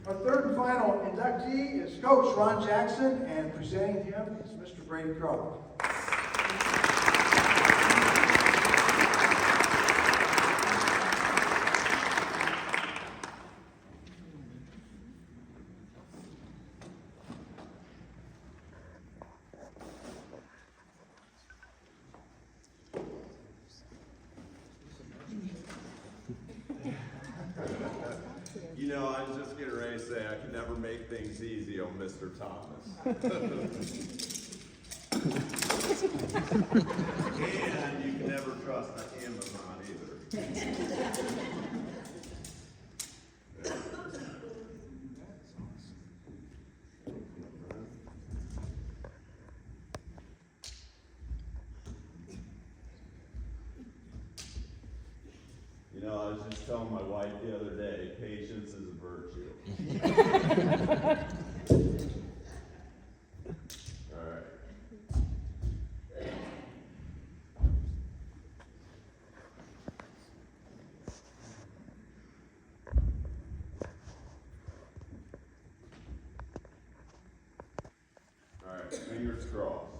Our third and final inductee is Coach Ron Jackson, and presenting him is Mr. Brady Croft. You know, I was just getting ready to say I can never make things easy on Mr. Thomas. And you can never trust Amazon either. You know, I was just telling my wife the other day, patience is a virtue. All right. All right, fingers crossed.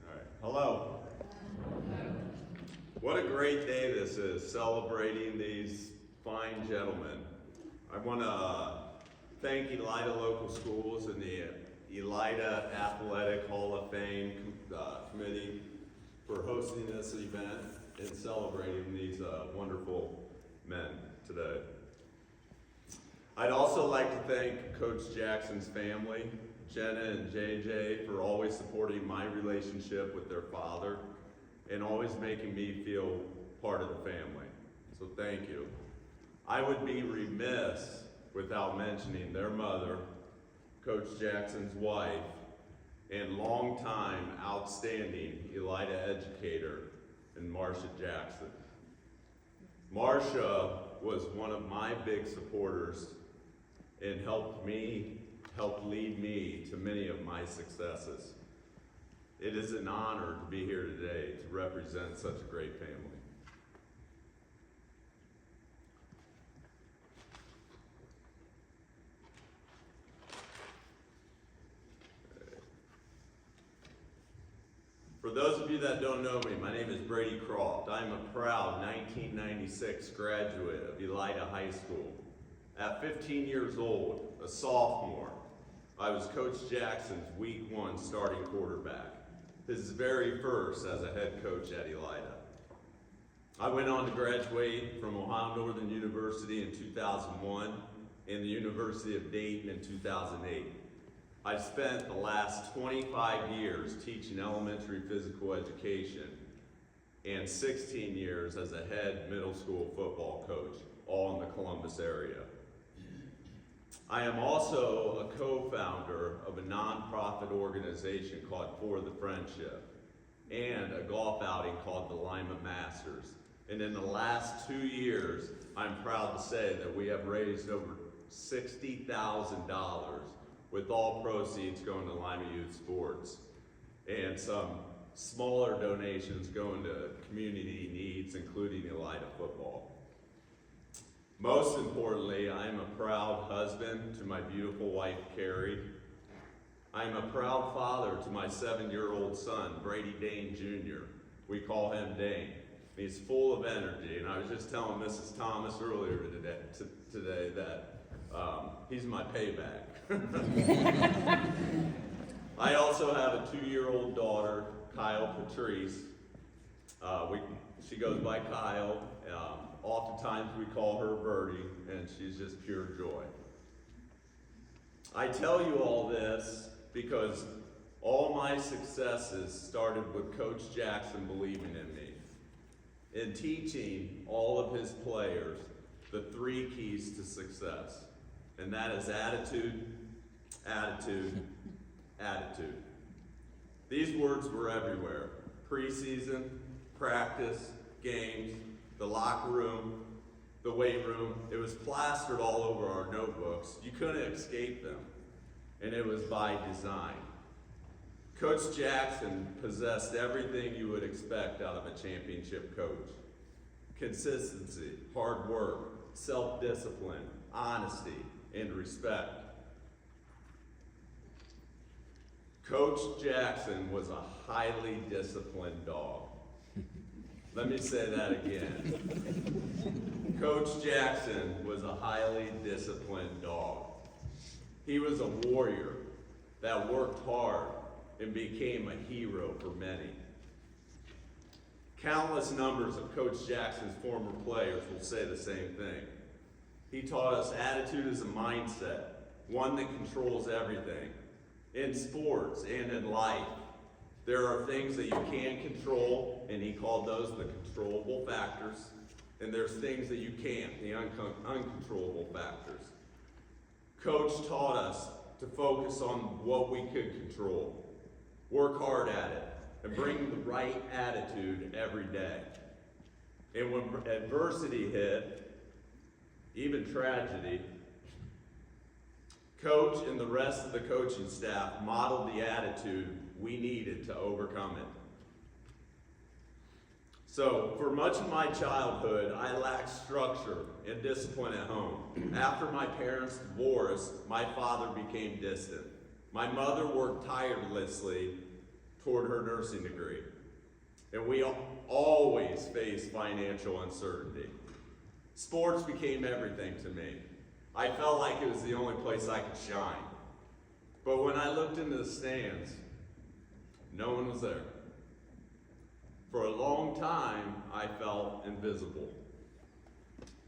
All right, hello. What a great day this is, celebrating these fine gentlemen. I want to thank Elida Local Schools and the Elida Athletic Hall of Fame Committee for hosting this event and celebrating these wonderful men today. I'd also like to thank Coach Jackson's family, Jenna and JJ, for always supporting my relationship with their father and always making me feel part of the family. So thank you. I would be remiss without mentioning their mother, Coach Jackson's wife, and longtime outstanding Elida educator, and Marcia Jackson. Marcia was one of my big supporters and helped lead me to many of my successes. It is an honor to be here today to represent such a great family. For those of you that don't know me, my name is Brady Croft. I'm a proud 1996 graduate of Elida High School. At 15 years old, a sophomore, I was Coach Jackson's Week 1 starting quarterback, his very first as a head coach at Elida. I went on to graduate from Ohio Northern University in 2001 and the University of Dayton in 2008. I've spent the last 25 years teaching elementary physical education and 16 years as a head middle school football coach, all in the Columbus area. I am also a co-founder of a nonprofit organization called For the Friendship and a golf outing called the Lima Masters. And in the last 2 years, I'm proud to say that we have raised over $60,000 with all proceeds going to Lima Youth Sports and some smaller donations going to community needs, including Elida football. Most importantly, I am a proud husband to my beautiful wife, Carrie. I am a proud father to my 7-year-old son, Brady Dane Jr. We call him Dane. He's full of energy, and I was just telling Mrs. Thomas earlier today that he's my payback. I also have a 2-year-old daughter, Kyle Patrice. She goes by Kyle. Oftentimes we call her Birdie, and she's just pure joy. I tell you all this because all my successes started with Coach Jackson believing in me and teaching all of his players the 3 keys to success, and that is attitude, attitude, attitude. These words were everywhere: preseason, practice, games, the locker room, the weight room. It was plastered all over our notebooks. You couldn't escape them, and it was by design. Coach Jackson possessed everything you would expect out of a championship coach: consistency, hard work, self-discipline, honesty, and respect. Coach Jackson was a highly disciplined dog. Let me say that again. Coach Jackson was a highly disciplined dog. He was a warrior that worked hard and became a hero for many. Countless numbers of Coach Jackson's former players will say the same thing. He taught us attitude is a mindset, one that controls everything. In sports and in life, there are things that you can control, and he called those the controllable factors, and there's things that you can't, the uncontrollable factors. Coach taught us to focus on what we could control, work hard at it, and bring the right attitude every day. And when adversity hit, even tragedy, Coach and the rest of the coaching staff modeled the attitude we needed to overcome it. So, for much of my childhood, I lacked structure and discipline at home. After my parents' divorce, my father became distant. My mother worked tirelessly toward her nursing degree. And we always faced financial uncertainty. Sports became everything to me. I felt like it was the only place I could shine. But when I looked into the stands, no one was there. For a long time, I felt invisible.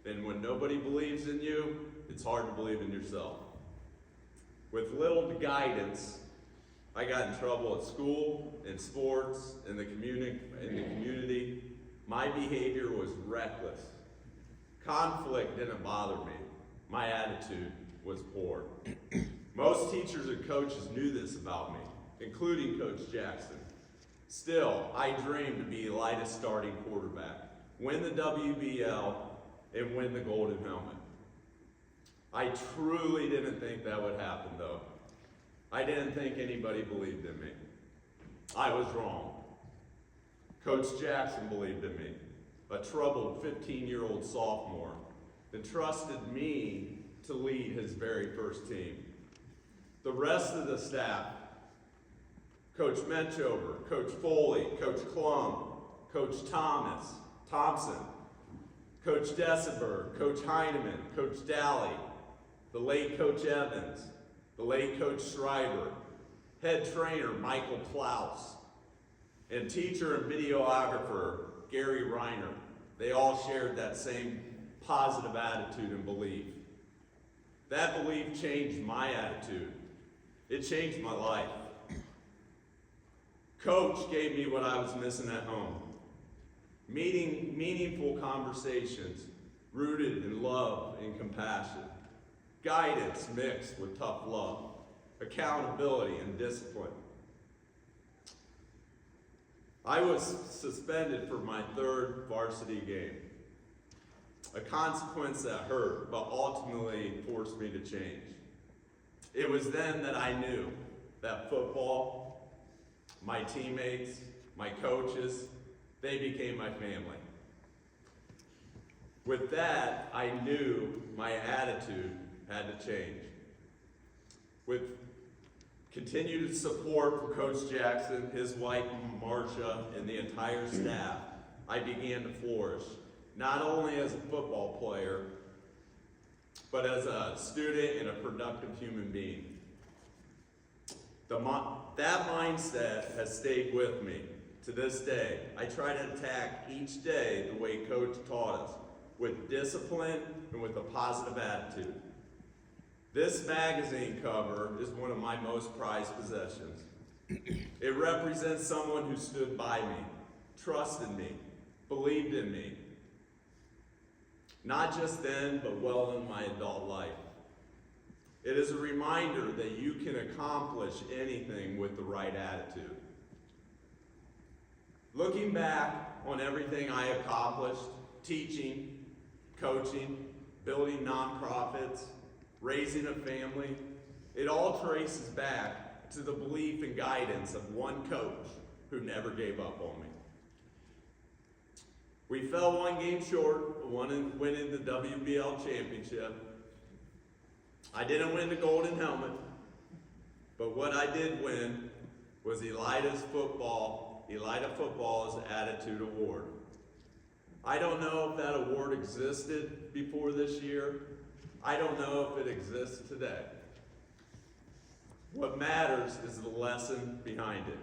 And when nobody believes in you, it's hard to believe in yourself. With little guidance, I got in trouble at school, in sports, in the community. My behavior was reckless. Conflict didn't bother me. My attitude was poor. Most teachers and coaches knew this about me, including Coach Jackson. Still, I dreamed to be Elida's starting quarterback, win the WBL, and win the Golden Helmet. I truly didn't think that would happen, though. I didn't think anybody believed in me. I was wrong. Coach Jackson believed in me, a troubled 15-year-old sophomore, entrusted me to lead his very first team. The rest of the staff, Coach Menchover, Coach Foley, Coach Klum, Coach Thompson, Coach Dessenberg, Coach Heineman, Coach Daly, the late Coach Evans, the late Coach Schreiber, head trainer Michael Klaus, and teacher and videographer Gary Reiner. They all shared that same positive attitude and belief. That belief changed my attitude. It changed my life. Coach gave me what I was missing at home. Meaningful conversations rooted in love and compassion. Guidance mixed with tough love. Accountability and discipline. I was suspended for my third varsity game. A consequence that hurt, but ultimately forced me to change. It was then that I knew that football, my teammates, my coaches, they became my family. With that, I knew my attitude had to change. With continued support from Coach Jackson, his wife Marcia, and the entire staff, I began to flourish. Not only as a football player, but as a student and a productive human being. That mindset has stayed with me to this day. I try to attack each day the way Coach taught us, with discipline and with a positive attitude. This magazine cover is one of my most prized possessions. It represents someone who stood by me, trusted me, believed in me. Not just then, but well in my adult life. It is a reminder that you can accomplish anything with the right attitude. Looking back on everything I accomplished, teaching, coaching, building nonprofits, raising a family, it all traces back to the belief and guidance of one coach who never gave up on me. We fell one game short of winning the WBL championship. I didn't win the golden helmet, but what I did win was Elida Football's Attitude Award. I don't know if that award existed before this year. I don't know if it exists today. What matters is the lesson behind it.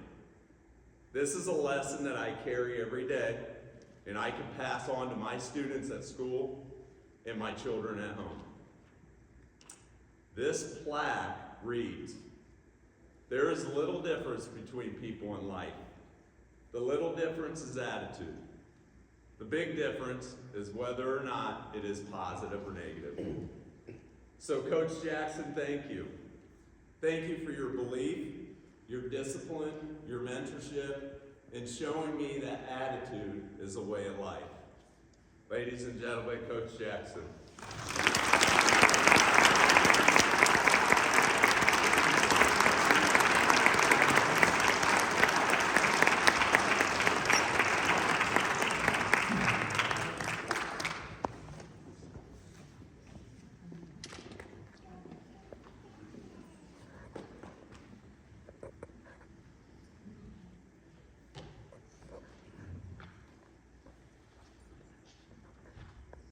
This is a lesson that I carry every day, and I can pass on to my students at school and my children at home. This plaque reads, "There is little difference between people in life. The little difference is attitude. The big difference is whether or not it is positive or negative." So Coach Jackson, thank you. Thank you for your belief, your discipline, your mentorship, and showing me that attitude is a way of life. Ladies and gentlemen, Coach Jackson.